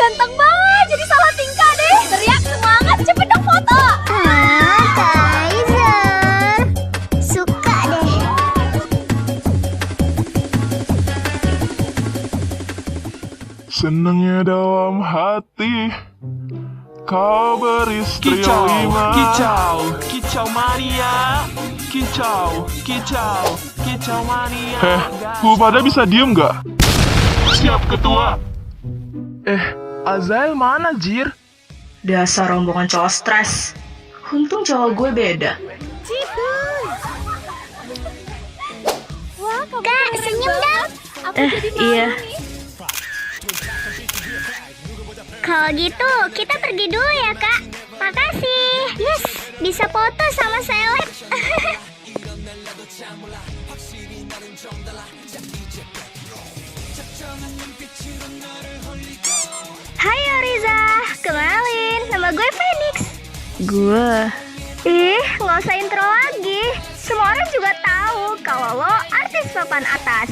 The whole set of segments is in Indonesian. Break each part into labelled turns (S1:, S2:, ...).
S1: ganteng banget, jadi salah tingkah deh. Teriak semangat, cepet dong foto.
S2: Kaiser, suka deh.
S3: Senengnya dalam hati kau beristri
S4: Kicau,
S3: lima.
S4: kicau, kicau mania. Kicau, kicau, kicau mania.
S3: Lu pada bisa diem gak? Siap ketua.
S4: Azael mana, Jir?
S5: Dasar rombongan cowok stres. Untung cowok gue beda.
S1: Wah, kamu
S2: Kak,
S1: keren
S2: senyum
S1: banget.
S2: dong.
S1: Aku jadi malu
S5: iya.
S1: nih.
S2: Kalau gitu, kita pergi dulu ya, Kak. Makasih. Yes, bisa foto sama seleb. Hai Oriza, kenalin, nama gue Phoenix.
S5: Gue
S2: Nggak usah intro lagi. Semua orang juga tahu kalau lo artis papan atas.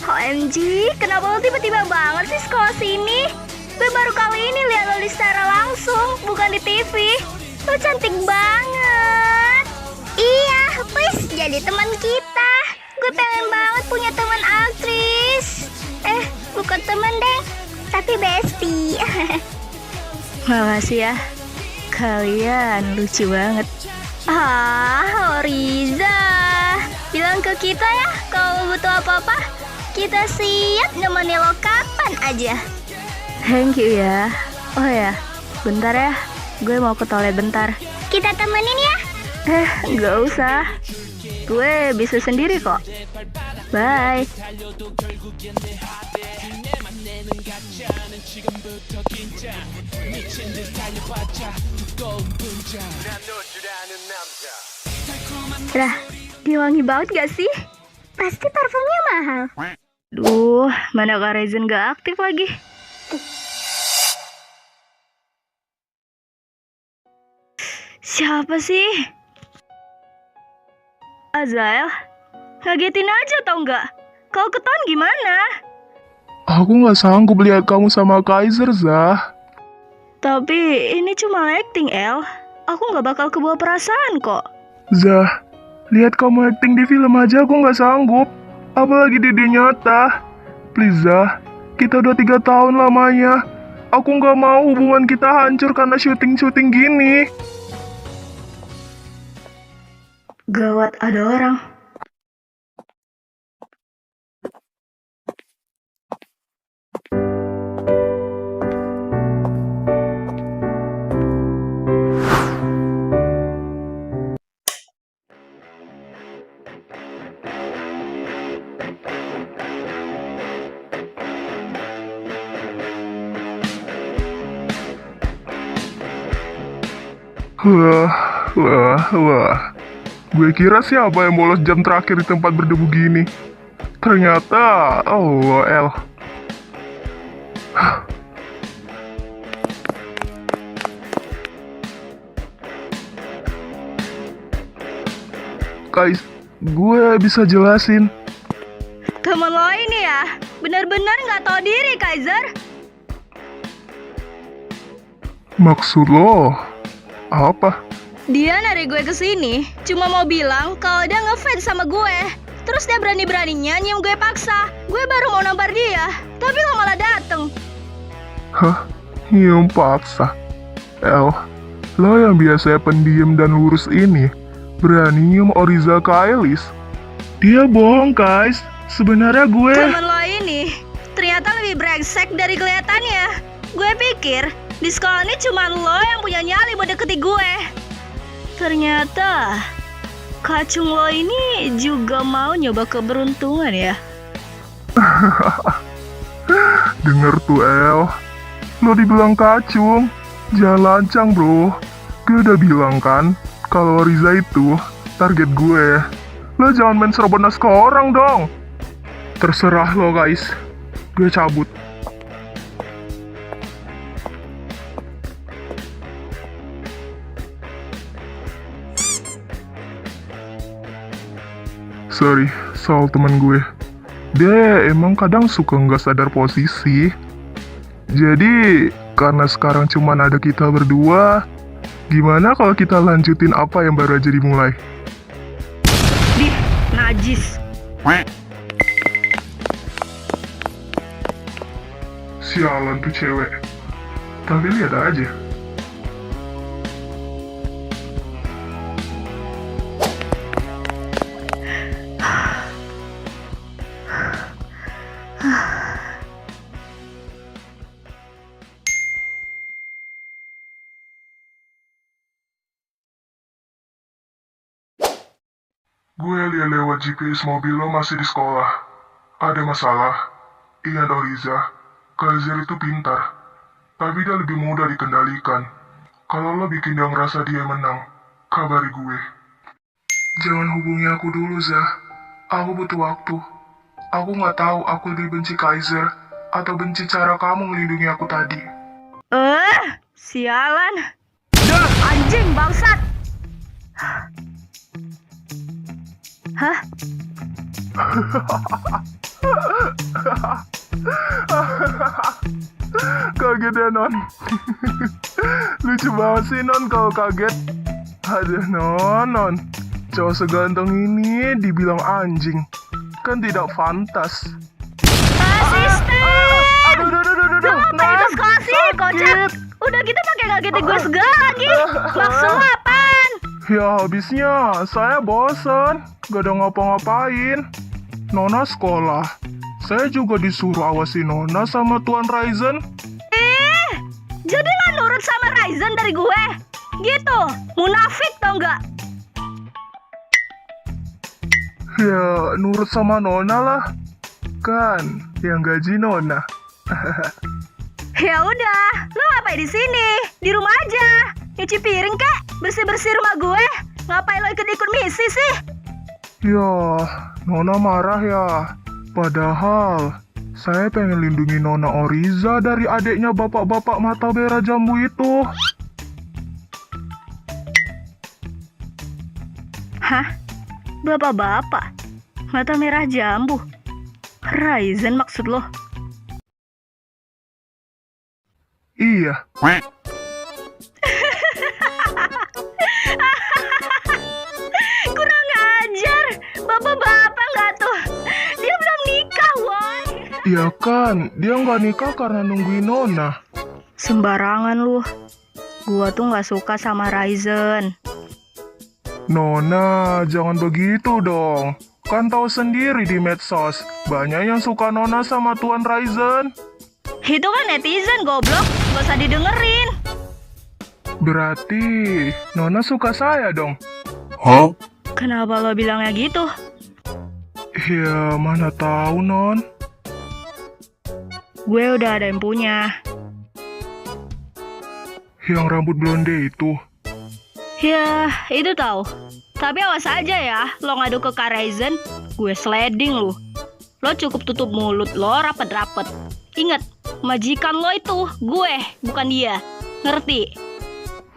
S2: OMG, kenapa lo tiba-tiba banget sih sekolah sini? Gue baru kali ini lihat lo di secara langsung, bukan di TV. Lo cantik banget. Iya, please jadi teman kita. Gue pengen banget punya teman aktris. Bukan teman deh, tapi bestie.
S5: makasih ya. Kalian lucu banget.
S2: Oriza, bilang ke kita ya kalau butuh apa-apa. Kita siap nemenin lo kapan aja.
S5: Thank you ya. Oh ya, bentar ya. Gue mau ke toilet bentar.
S2: Kita temenin ya.
S5: Nggak usah. Gue bisa sendiri kok. Bye.
S2: Lah, dia wangi banget gak sih? Pasti parfumnya mahal.
S5: Duh, mana Kak Rezen gak aktif lagi? Siapa sih? Azael? Ngagetin aja tau nggak? Kalau ketahuan gimana?
S3: Aku gak sanggup lihat kamu sama Kaiser, Zah.
S5: Tapi ini cuma acting, El. Aku nggak bakal kebawa perasaan kok.
S3: Zah, lihat kamu acting di film aja aku gak sanggup. Apalagi di dunia nyata. Please, Zah. Kita udah 3 tahun lamanya. Aku gak mau hubungan kita hancur karena syuting-syuting gini.
S5: Gawat, ada orang.
S3: Wah. Gue kira siapa yang bolos jam terakhir di tempat berdebu gini. Ternyata, El. Guys, gue bisa jelasin.
S5: Temen lo ini ya, benar-benar nggak tahu diri, Kaiser.
S3: Maksud lo apa?
S5: Dia narik gue ke sini, cuma mau bilang kalau dia ngefans sama gue. Terus dia berani-beraninya nyium gue paksa. Gue baru mau nampar dia, tapi lo malah dateng.
S3: Hah? Nyium paksa? El, lo yang biasanya pendiam dan lurus ini berani nyium Oriza ke Ailis? Dia bohong, guys. Sebenarnya gue...
S5: Temen lo ini ternyata lebih brengsek dari kelihatannya. Gue pikir di sekolah ini cuma lo yang punya nyali buat deketin gue. Ternyata kacung lo ini juga mau nyoba keberuntungan ya.
S3: Denger tuh, El. Lo dibilang kacung. Jangan lancang, bro. Gue udah bilang kan, kalau Riza itu target gue. Lo jangan main serobot ke orang dong. Terserah lo, guys. Gue cabut. Sorry, soal teman gue. Dia emang kadang suka nggak sadar posisi. Jadi, karena sekarang cuman ada kita berdua, gimana kalau kita lanjutin apa yang baru aja dimulai?
S5: Dih, najis.
S3: Sialan tuh cewek. Tapi lihat aja. Gue lihat lewat GPS mobil lo masih di sekolah. Ada masalah? Ingat Oriza, Kaiser itu pintar, tapi dia lebih mudah dikendalikan. Kalau lo bikin dia ngerasa dia menang, kabari gue. Jangan hubungi aku dulu, Zah. Aku butuh waktu. Aku nggak tahu aku lebih benci Kaiser atau benci cara kamu melindungi aku tadi.
S5: Sialan. Duh, anjing bangsat. Hah?
S3: Kaget ya, Non? Lucu banget sih, Non, kalau kaget. Aduh, Non. Cowok seganteng ini dibilang anjing. Kan tidak fantas.
S5: Asisten!
S3: Aduh.
S5: Apa itu sekolah sih, kocak? Udah gitu pakai ngagetin gue segala lagi. Maksud lo apaan?
S3: Ya habisnya, saya bosan. Gak ada ngapa-ngapain. Nona sekolah. Saya juga disuruh awasi Nona sama Tuan Raizen.
S5: Jadi lo nurut sama Raizen dari gue? Gitu, munafik tau nggak?
S3: Ya, nurut sama Nona lah. Kan, yang gaji Nona.
S5: Ya udah, lo ngapain di sini? Di rumah aja. Nyuci piring kek, bersih-bersih rumah gue. Ngapain lo ikut-ikut misi sih?
S3: Ya, Nona marah ya. Padahal, saya pengen lindungi Nona Oriza dari adiknya bapak-bapak mata merah jambu itu.
S5: Hah? Bapak-bapak? Mata merah jambu? Raizen maksud lo?
S3: Iya.
S5: Kurang ajar. Bapak-bapak nggak tuh? Dia belum nikah, woy.
S3: Iya kan, dia nggak nikah karena nungguin Nona.
S5: Sembarangan lu. Gua tuh nggak suka sama Raizen.
S3: Nona, jangan begitu dong. Kan tahu sendiri di medsos, banyak yang suka Nona sama Tuan Raizen.
S5: Itu kan netizen, goblok. Gak usah didengerin.
S3: Berarti Nona suka saya dong.
S5: Kenapa lo bilangnya gitu?
S3: Ya, mana tahu, Non.
S5: Gue udah ada yang punya.
S3: Yang rambut blonde itu.
S5: Ya, itu tahu. Tapi awas aja ya, lo ngadu ke Kak Raizen, gue sliding lu. Lo cukup tutup mulut lo rapet-rapet. Ingat, majikan lo itu gue, bukan dia. Ngerti?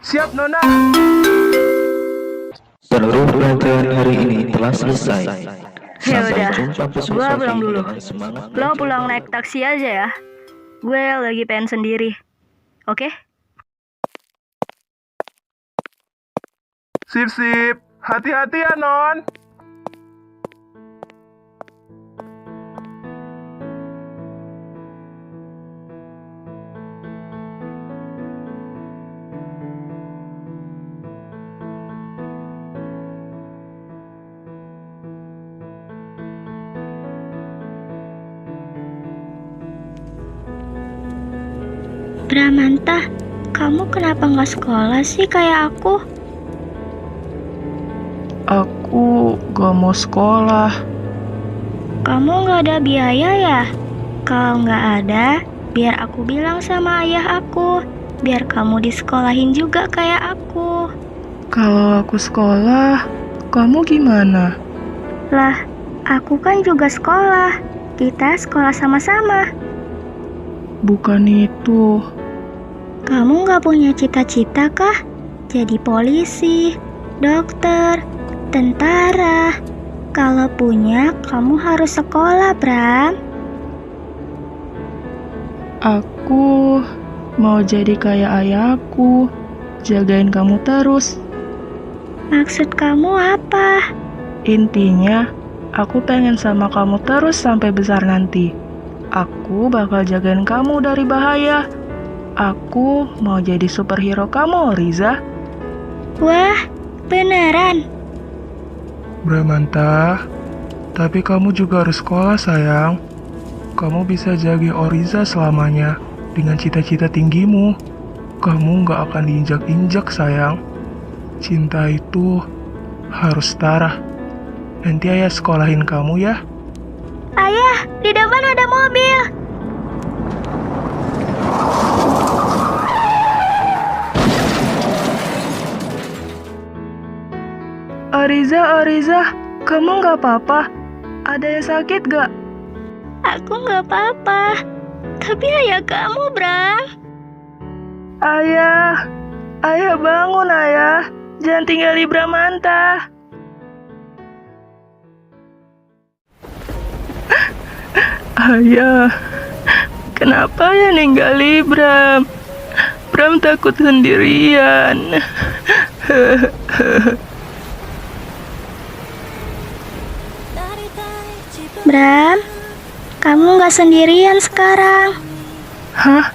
S3: Siap, Nona.
S6: Seluruh pelajaran hari ini telah selesai.
S5: Ya
S6: Sampai
S5: udah,
S6: jumpa besok
S5: gue
S6: pagi
S5: pulang dulu.
S6: dengan semangat
S5: Lo
S6: belajar.
S5: pulang naik taksi aja ya. Gue lagi pengen sendiri. Oke?
S3: Sip. Hati-hati ya, Non.
S2: Bramanta, kamu kenapa nggak sekolah sih kayak aku?
S7: Aku gak mau sekolah.
S2: Kamu nggak ada biaya ya? Kalau nggak ada, biar aku bilang sama ayah aku, biar kamu disekolahin juga kayak aku.
S7: Kalau aku sekolah, kamu gimana?
S2: Lah, aku kan juga sekolah. Kita sekolah sama-sama.
S7: Bukan itu.
S2: Kamu nggak punya cita-cita kah? Jadi polisi, dokter, tentara. Kalau punya, kamu harus sekolah, Bram.
S7: Aku Aku mau jadi kayak ayahku, jagain kamu terus.
S2: Maksud kamu apa?
S7: Intinya, aku pengen sama kamu terus sampai besar nanti. Aku bakal jagain kamu dari bahaya. Aku mau jadi superhero kamu, Riza.
S2: Wah, beneran?
S3: Bramanta, tapi kamu juga harus sekolah sayang. Kamu bisa jaga Oriza selamanya dengan cita-cita tinggimu. Kamu nggak akan diinjak-injak sayang. Cinta itu harus setara. Nanti ayah sekolahin kamu ya.
S2: Ayah, di depan ada mobil.
S7: Oriza, kamu nggak apa-apa? Ada yang sakit gak?
S2: Aku nggak apa-apa. Tapi ayah kamu, Bram.
S7: Ayah bangun ayah. Jangan tinggali Bramanta. Ayah, kenapa ya ninggali Bram? Bram takut sendirian.
S2: Bram, kamu nggak sendirian sekarang.
S7: Hah?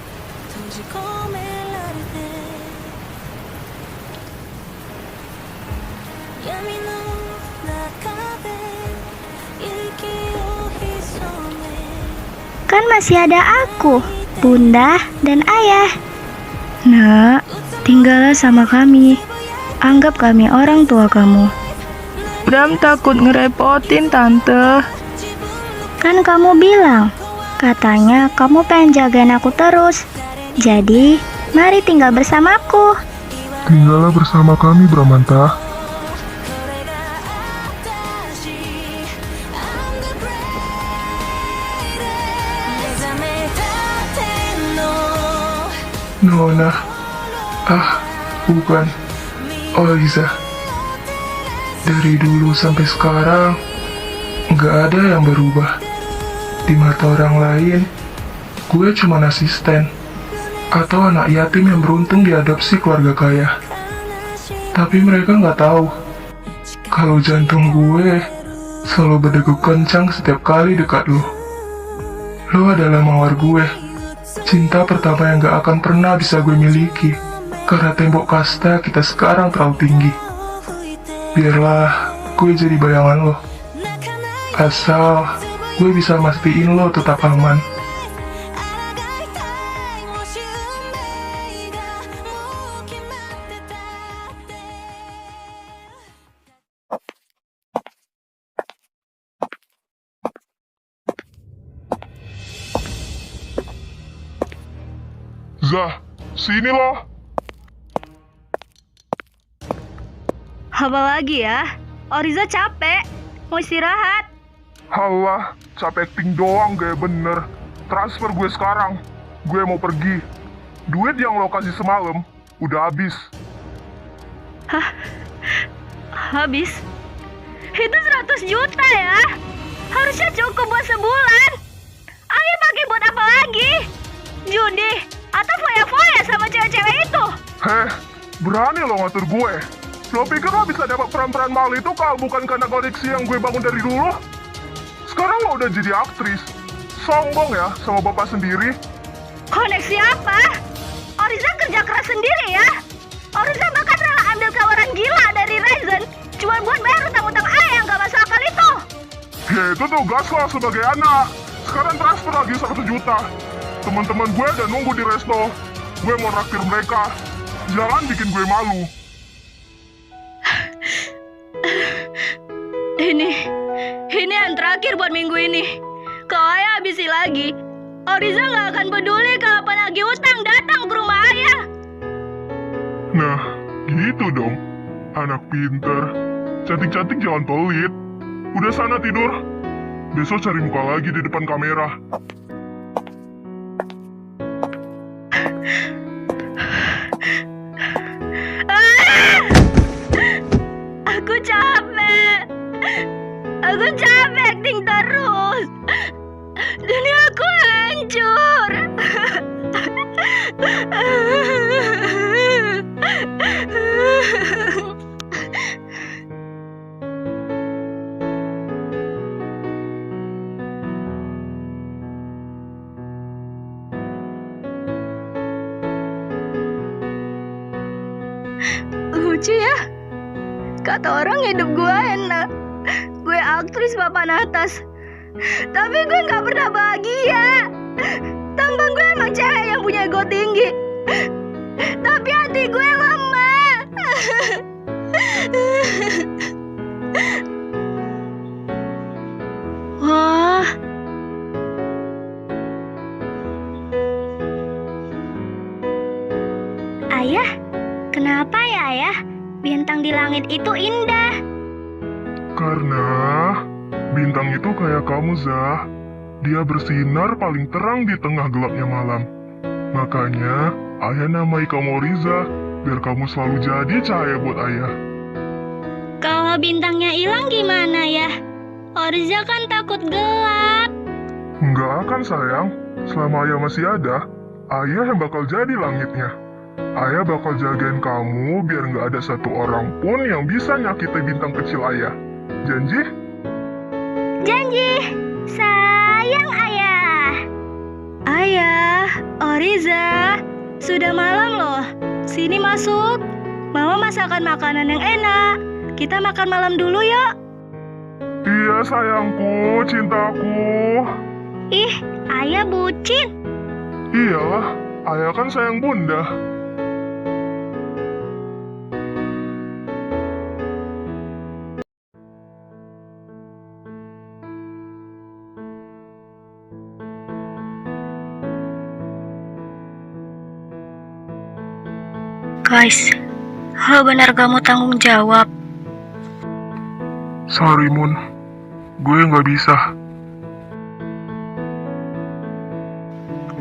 S2: Kan masih ada aku, Bunda, dan Ayah.
S7: Nak, tinggallah sama kami. Anggap kami orang tua kamu. Bram takut ngerepotin, Tante.
S2: Kan kamu bilang, katanya kamu pengen jagain aku terus. Jadi, mari tinggal bersamaku.
S3: Tinggallah bersama kami, Bramanta. Nona. Bukan. Oriza. Dari dulu sampai sekarang, nggak ada yang berubah. Di mata orang lain, gue cuma asisten atau anak yatim yang beruntung diadopsi keluarga kaya. Tapi mereka nggak tahu kalau jantung gue selalu berdegup kencang setiap kali dekat lo. Lo adalah mawar gue, cinta pertama yang gak akan pernah bisa gue miliki karena tembok kasta kita sekarang terlalu tinggi. Biarlah gue jadi bayangan lo, asal gue bisa mastiin lo tetap aman. Zah, sini lo.
S5: Apa lagi ya? Oriza capek, mau istirahat.
S3: Halah, capek acting doang gak bener. Transfer gue sekarang, gue mau pergi. Duit yang lo kasih semalam udah habis.
S5: Hah? Habis? Itu 100 juta ya? Harusnya cukup buat sebulan. Ayo pakai buat apa lagi? Judi? Atau foya-foya sama cewek-cewek itu?
S3: Heh, berani lo ngatur gue. Lo pikir lo bisa dapat peran-peran mahal itu kalau bukan karena koneksi yang gue bangun dari dulu? Sekarang lo udah jadi aktris. Sombong ya sama bapak sendiri.
S5: Koneksi apa? Oriza kerja keras sendiri ya? Oriza bahkan rela ambil tawaran gila dari Ryzen cuma buat bayar utang-utang ayah yang gak masuk akal itu.
S3: Ya itu tugas lo sebagai anak. Sekarang transfer lagi 1 juta. Teman-teman gue udah nunggu di resto. Gue mau raktir mereka. Jangan bikin gue malu.
S5: Ini yang terakhir buat minggu ini. Kalau ayah habisi lagi, Oriza gak akan peduli kalau penagih utang datang ke rumah ayah.
S3: Nah, gitu dong. Anak pinter. Cantik-cantik jangan pelit. Udah sana tidur. Besok cari muka lagi di depan kamera.
S5: Aku capek acting terus. Dunia aku hancur.
S2: Lucu ya. Kata orang hidup gue enak. Gue aktris papan atas. Tapi gue gak pernah bahagia. Tampang gue emang cewek yang punya ego tinggi. Tapi hati gue lemah. Wah. Ayah, kenapa ya ayah? Bintang di langit itu indah.
S3: Karena bintang itu kayak kamu, Zah. Dia bersinar paling terang di tengah gelapnya malam. Makanya, ayah namai kamu Riza, biar kamu selalu jadi cahaya buat ayah.
S2: Kalau bintangnya hilang gimana ya? Oriza kan takut gelap.
S3: Nggak akan sayang, selama ayah masih ada, ayah yang bakal jadi langitnya. Ayah bakal jagain kamu biar nggak ada satu orang pun yang bisa nyakiti bintang kecil ayah. Janji?
S2: Janji, sayang ayah. Ayah, Oriza, sudah malam loh. Sini masuk. Mama masakan makanan yang enak. Kita makan malam dulu yuk.
S3: Iya sayangku, cintaku.
S2: Ih, ayah bucin.
S3: Iyalah, ayah kan sayang bunda.
S2: Guys, lo benar kamu tanggung jawab.
S3: Sorry, Moon. Gue nggak bisa.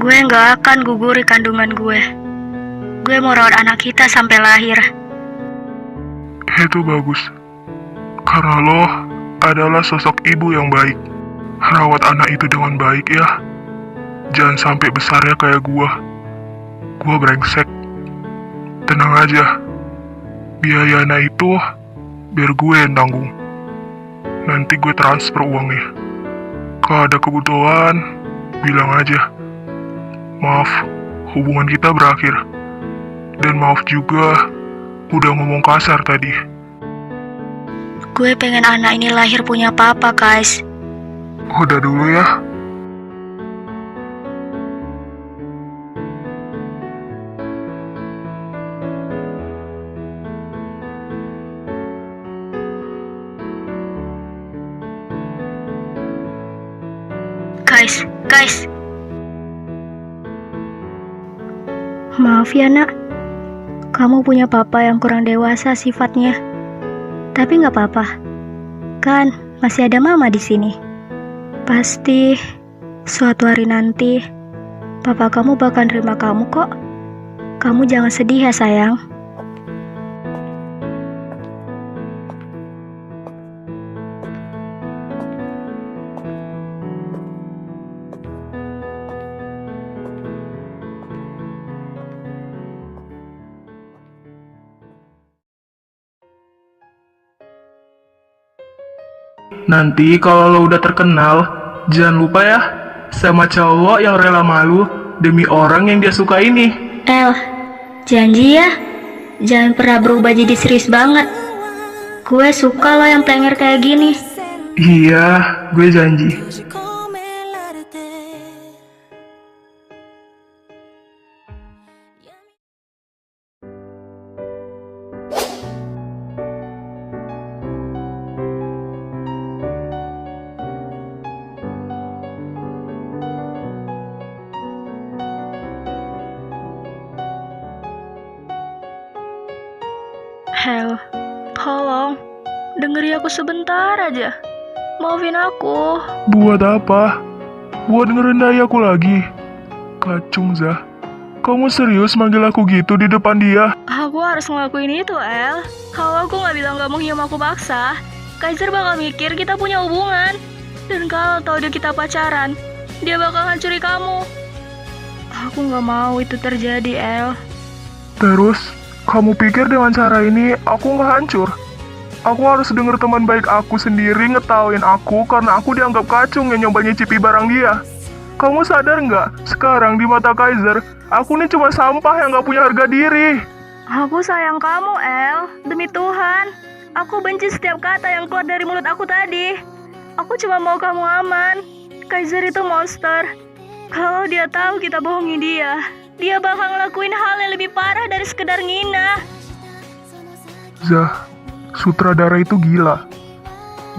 S2: Gue nggak akan guguri kandungan gue. Gue mau rawat anak kita sampai lahir.
S3: Itu bagus. Karena lo adalah sosok ibu yang baik. Rawat anak itu dengan baik ya. Jangan sampai besarnya kayak gua. Gua brengsek. Tenang aja. Biaya anak itu biar gue yang tanggung. Nanti gue transfer uangnya. Kalau ada kebutuhan, bilang aja. Maaf, hubungan kita berakhir. Dan maaf juga, udah ngomong kasar tadi.
S2: Gue pengen anak ini lahir punya papa, guys.
S3: Udah dulu ya.
S2: Guys. Maaf ya nak, kamu punya papa yang kurang dewasa sifatnya. Tapi nggak apa-apa, kan masih ada mama di sini. Pasti suatu hari nanti papa kamu bakal terima kamu kok. Kamu jangan sedih ya sayang.
S4: Nanti kalau lo udah terkenal, jangan lupa ya sama cowok yang rela malu demi orang yang dia suka ini.
S2: El, janji ya, jangan pernah berubah jadi serius banget. Gue suka lo yang plenger kayak gini.
S4: Iya, gue janji.
S7: Hel, tolong, dengeri aku sebentar aja. Maafin aku.
S3: Buat apa? Buat ngerendahin aku lagi? Kacung, Zah. Kamu serius manggil aku gitu di depan dia?
S7: Aku harus ngelakuin itu, El. Kalau aku nggak bilang kamu nyium aku paksa, Kaiser bakal mikir kita punya hubungan. Dan kalau tahu dia kita pacaran, dia bakal hancurin kamu. Aku nggak mau itu terjadi, El.
S3: Terus, kamu pikir dengan cara ini aku nggak hancur? Aku harus denger teman baik aku sendiri ngetawain aku karena aku dianggap kacung yang nyoba nyicipi barang dia. Kamu sadar nggak? Sekarang di mata Kaiser, aku ini cuma sampah yang nggak punya harga diri.
S2: Aku sayang kamu, El. Demi Tuhan. Aku benci setiap kata yang keluar dari mulut aku tadi. Aku cuma mau kamu aman. Kaiser itu monster. Kalau dia tahu kita bohongi dia bakal ngelakuin hal yang lebih parah dari sekedar ngina.
S3: Zah, sutradara itu gila.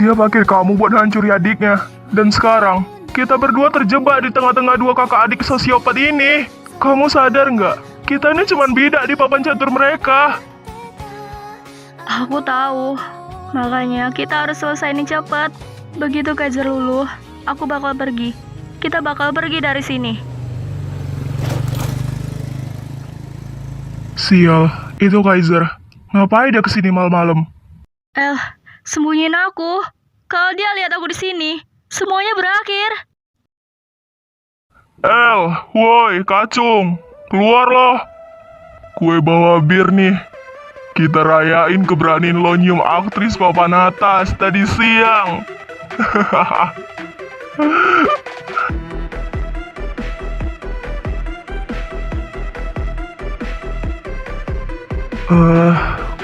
S3: Dia pakai kamu buat hancuri adiknya. Dan sekarang, kita berdua terjebak di tengah-tengah dua kakak adik sosiopat ini. Kamu sadar nggak? Kita ini cuma bidak di papan catur mereka.
S2: Aku tahu. Makanya kita harus selesai ini cepat. Begitu Kaiser luluh, aku bakal pergi. Kita bakal pergi dari sini.
S3: Sial, itu Kaiser. Ngapain dia kesini malam-malam?
S2: El, sembunyiin aku. Kalau dia lihat aku di sini, semuanya berakhir.
S3: El, woi, kacung. Keluar loh. Gue bawa bir nih. Kita rayain keberanian lo nyium aktris papan atas tadi siang.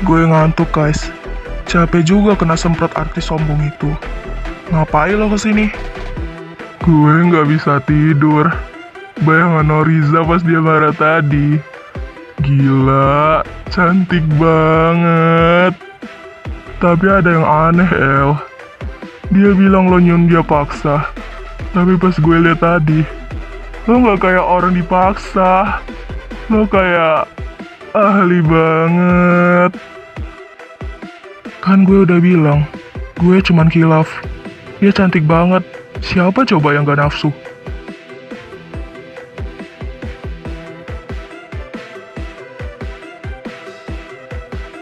S3: Gue ngantuk guys. Capek juga kena semprot artis sombong itu. Ngapain lo kesini? Gue nggak bisa tidur. Bayangan Noriza pas dia marah tadi. Gila, cantik banget. Tapi ada yang aneh, El. Dia bilang lo nyium dia paksa. Tapi pas gue liat tadi, lo nggak kayak orang dipaksa. Lo kayak ahli banget. Kan gue udah bilang, gue cuman kilaf. Dia cantik banget. Siapa coba yang gak nafsu?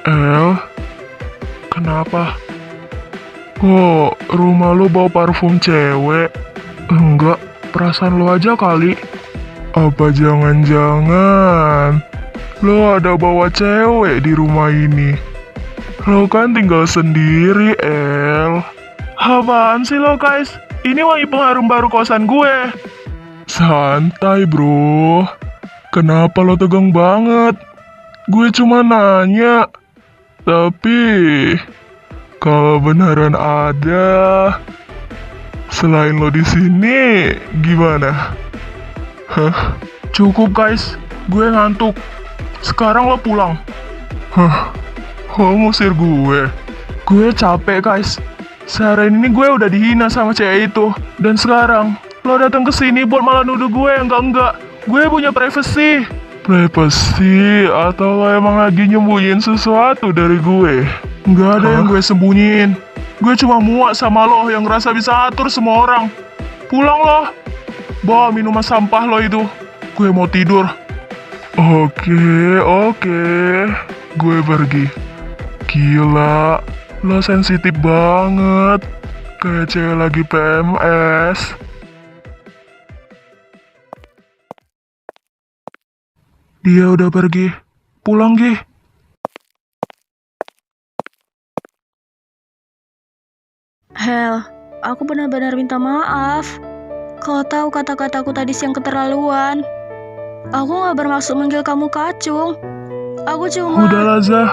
S3: El, kenapa? Kok rumah lo bawa parfum cewek? Enggak, perasaan lo aja kali. Apa jangan-jangan lo ada bawa cewek di rumah ini? Lo kan tinggal sendiri, El. Apaan sih lo, guys? Ini wangi pengharum baru kosan gue. Santai, bro. Kenapa lo tegang banget? Gue cuma nanya. Tapi kalau beneran ada selain lo di sini, gimana? Hah? Cukup, guys. Gue ngantuk. Sekarang lo pulang. Hah? Lo ngusir gue? Gue capek, guys. Seharian ini gue udah dihina sama cewek itu. Dan sekarang, lo datang ke sini buat malah nuduh gue. Enggak. Gue punya privasi. Privasi? Atau lo emang lagi nyembunyiin sesuatu dari gue? Nggak ada yang gue sembunyiin. Gue cuma muak sama lo yang ngerasa bisa atur semua orang. Pulang lo. Bawa minuman sampah lo itu. Gue mau tidur. Oke. Gue pergi. Gila, lo sensitif banget. Kayak cewek lagi PMS. Dia udah pergi. Pulang, Gi.
S2: Hel, aku benar-benar minta maaf. Kau tahu kata-kataku tadi siang keterlaluan. Aku gak bermaksud manggil kamu kacung. Aku cuma...
S3: Udahlah, Zah.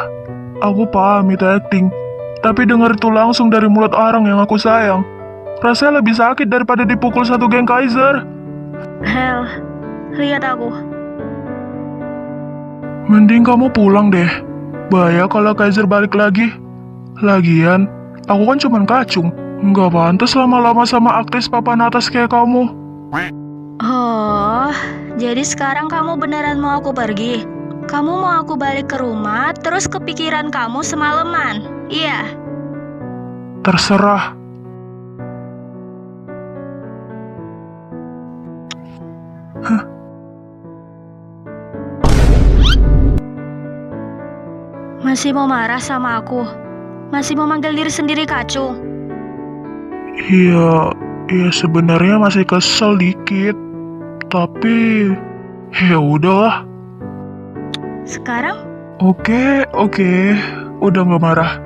S3: Aku paham itu acting. Tapi denger itu langsung dari mulut orang yang aku sayang. Rasanya lebih sakit daripada dipukul satu geng Kaiser.
S2: Hel, lihat aku.
S3: Mending kamu pulang deh. Bahaya kalau Kaiser balik lagi. Lagian, aku kan cuman kacung. Nggak pantas lama-lama sama aktris papan atas kayak kamu.
S2: Oh, jadi sekarang kamu beneran mau aku pergi? Kamu mau aku balik ke rumah, terus kepikiran kamu semalaman? Iya.
S3: Terserah.
S2: Masih mau marah sama aku? Masih mau manggil diri sendiri kacung?
S3: Iya sebenarnya masih kesel dikit. Tapi Ya udahlah.
S5: Sekarang?
S3: Oke. Udah nggak marah.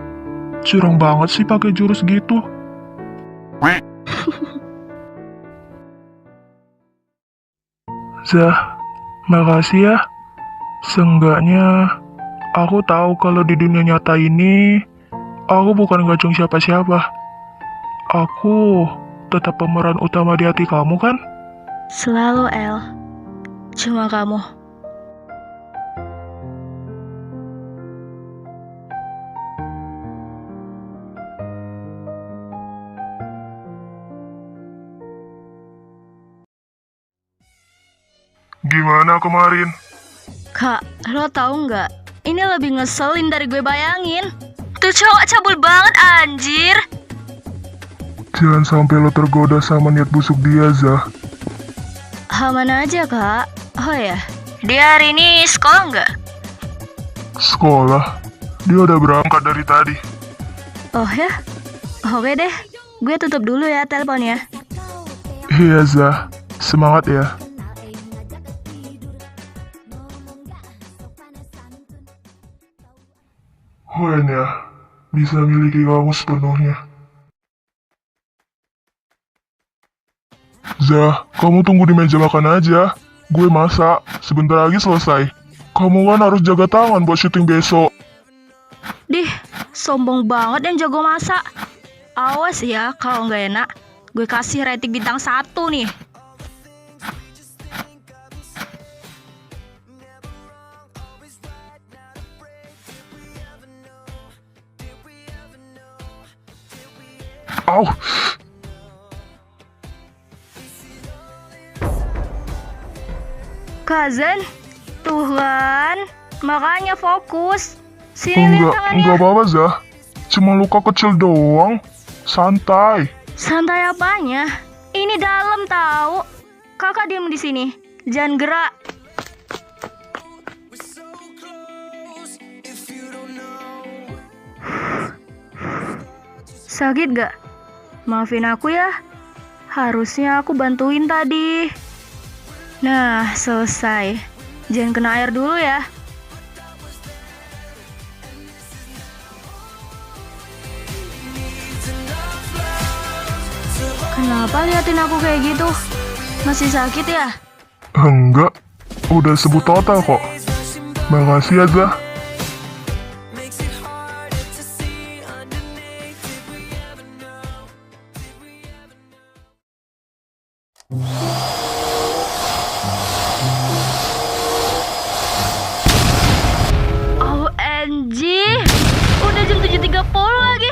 S3: Curang banget sih pakai jurus gitu. Zah, makasih ya. Seenggaknya aku tahu kalau di dunia nyata ini aku bukan gacung siapa-siapa. Aku tetap pemeran utama di hati kamu kan?
S5: Selalu, El. Cuma kamu.
S3: Gimana kemarin?
S5: Kak, lo tahu nggak? Ini lebih ngeselin dari gue bayangin. Tuh cowok cabul banget, anjir.
S3: Jangan sampai lo tergoda sama niat busuk dia, Zah.
S5: Aman aja, Kak. Oh ya, dia hari ini sekolah nggak?
S3: Sekolah? Dia udah berangkat dari tadi.
S5: Oh ya? Oke deh, gue tutup dulu ya teleponnya.
S3: Iya, Zah. Semangat ya. Hoen ya, bisa miliki kamu sepenuhnya. Zah, kamu tunggu di meja makan aja. Gue masak, sebentar lagi selesai. Kamu kan harus jaga tangan buat syuting besok.
S5: Dih, sombong banget yang jago masak. Awas ya, kalau nggak enak, gue kasih rating bintang 1 nih.
S3: Au!
S5: Cousin, tuh kan, makanya fokus. Sini lihat tangannya.
S3: Enggak apa-apa, Zah. Cuma luka kecil doang. Santai.
S5: Santai apanya? Ini dalam tahu. Kakak diem di sini. Jangan gerak. Sakit gak? Maafin aku ya. Harusnya aku bantuin tadi. Nah, selesai. Jangan kena air dulu ya. Kenapa liatin aku kayak gitu? Masih sakit ya?
S3: Enggak. Udah sembuh total kok. Makasih ya, Zah.
S5: OMG, udah jam 7.30 lagi.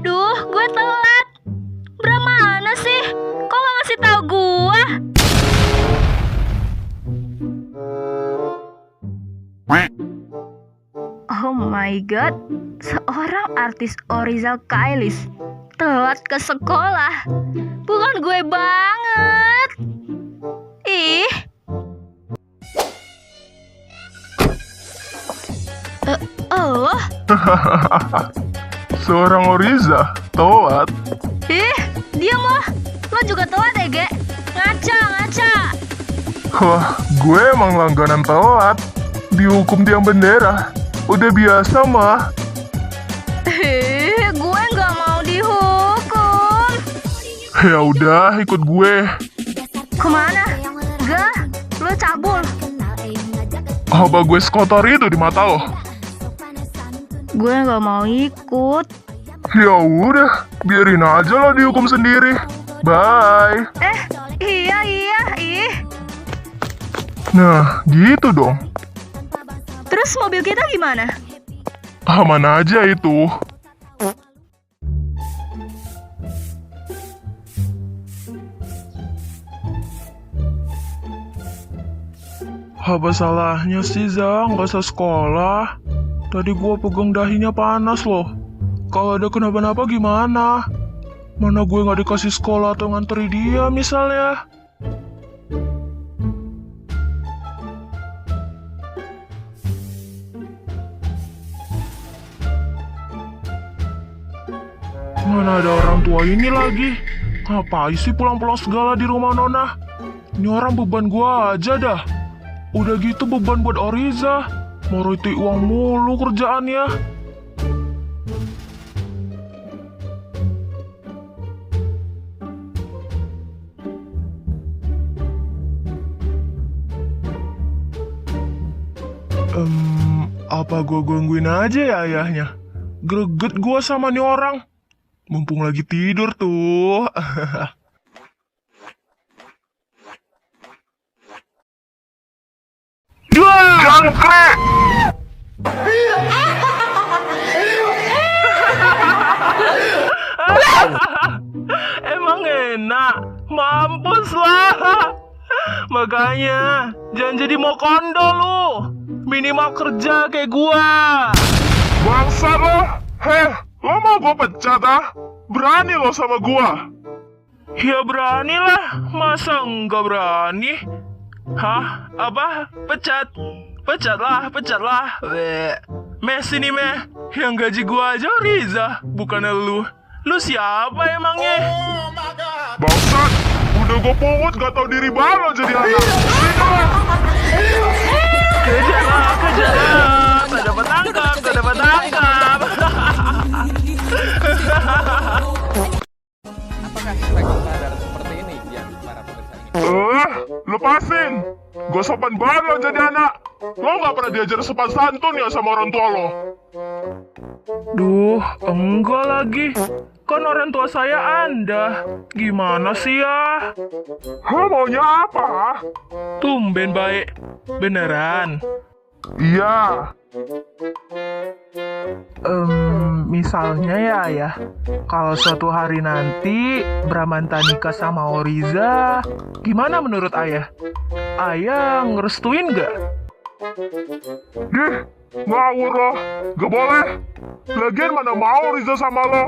S5: Duh, gue telat. Berapa mana sih? Kok gak ngasih tahu gue? Oh my god, seorang artis Orizal Kailis telat ke sekolah. Bukan gue banget. Ih. Oh.
S3: Seorang Oriza, telat.
S5: Ih, diam lo. Lo juga telat ya, Ge? Ngaca.
S3: Wah, gue emang langganan telat. Dihukum tiang bendera. Udah biasa mah.
S5: Gue nggak mau dihukum.
S3: Ya udah, ikut gue.
S5: Kemana? Gak, lo cabul.
S3: Apa gue sekotor itu di mata lo?
S5: Gue nggak mau ikut.
S3: Ya udah, biarin aja lo dihukum sendiri. Bye.
S5: Iya, ih.
S3: Nah, gitu dong.
S5: Terus mobil kita gimana?
S3: Aman aja itu. Apa salahnya sih, Zang? Gak usah sekolah. Tadi gua pegang dahinya panas loh. Kalau ada kenapa-napa gimana? Mana gue gak dikasih sekolah atau nganteri dia misalnya? Mana ada orang tua ini lagi? Ngapain sih pulang-pulang segala di rumah Nona? Ini orang beban gua aja dah. Udah gitu beban buat Oriza. Moroti uang mulu kerjaannya. Apa gua gangguin aja ya ayahnya? Greget gua sama nih orang. Mumpung lagi tidur tuh. Jangkrik!
S4: Emang enak, mampus lah. Makanya jangan jadi mau kondo lu. Minimal kerja kayak gua.
S3: Bangsa lo! Heh, lo mau gua pecat ah? Berani lo sama gua?
S4: Ya beranilah, masa enggak berani? Hah? Apa? Pecat? Pecatlah. Meh sini meh. Yang gaji gua aja Riza, bukannya lu. Lu siapa emangnya?
S3: Bangsat! Udah gua pungut gak tau diri banget jadi anak.
S4: Kejar! Tak dapat tangkap.
S8: Apakah mereka sadar seperti ini yang para pemirsa ini?
S3: Lepasin! Gua sopan banget lo jadi anak. Lo gak pernah diajar sopan santun ya sama orang tua lo?
S4: Duh, enggak lagi. Kan orang tua saya Anda. Gimana sih ya?
S3: Maunya apa?
S4: Tumben baik. Beneran.
S3: Iya.
S4: Misalnya ya, kalau suatu hari nanti Bramanta nikah sama Oriza, gimana menurut ayah? Ayah ngerestuin gak?
S3: Dih, ngawur lo. Gak boleh. Lagian mana mau Riza sama lo?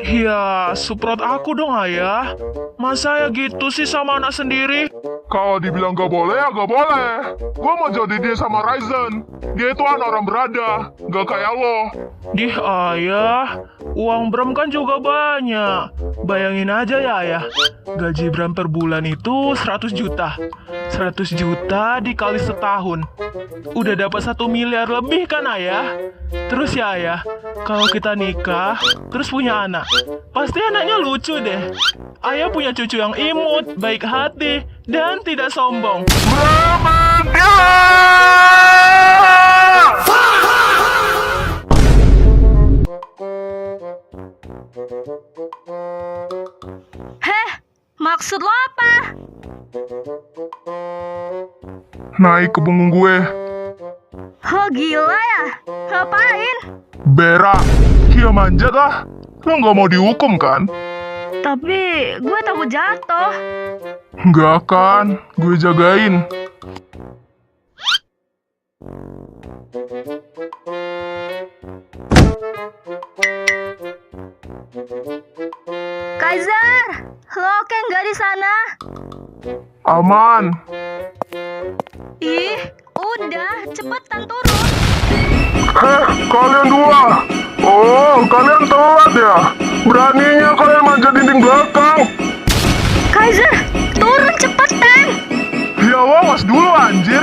S4: Ya, support aku dong ayah. Masa ya gitu sih sama anak sendiri?
S3: Kalau dibilang gak boleh ya gak boleh. Gua mau jadi dia sama Ryzen. Dia itu anak orang berada, gak kayak lo.
S4: Dih ayah, uang Bram kan juga banyak. Bayangin aja ya ayah, gaji Bram per bulan itu 100 juta. 100 juta dikali setahun. Udah dapat 1 miliar lebih kan ayah? Terus ya ayah, kalau kita nikah, terus punya anak, pasti anaknya lucu deh. Ayah punya cucu yang imut, baik hati, dan tidak sombong.
S5: Heh, maksud lo apa?
S3: Naik ke punggung gue.
S2: Oh gila ya? Ngapain?
S3: Berak. Kia manjat ah. Lo gak mau dihukum kan?
S2: Tapi gue takut jatuh.
S3: Gak akan. Gue jagain.
S2: Kaiser, lo oke nggak di sana?
S3: Aman.
S2: Ih, udah, cepetan turun.
S3: Kalian dua. Oh, kalian telat ya? Beraninya kalian manjat dinding belakang.
S2: Kaiser, turun cepetan.
S3: Ya awas dulu anjir.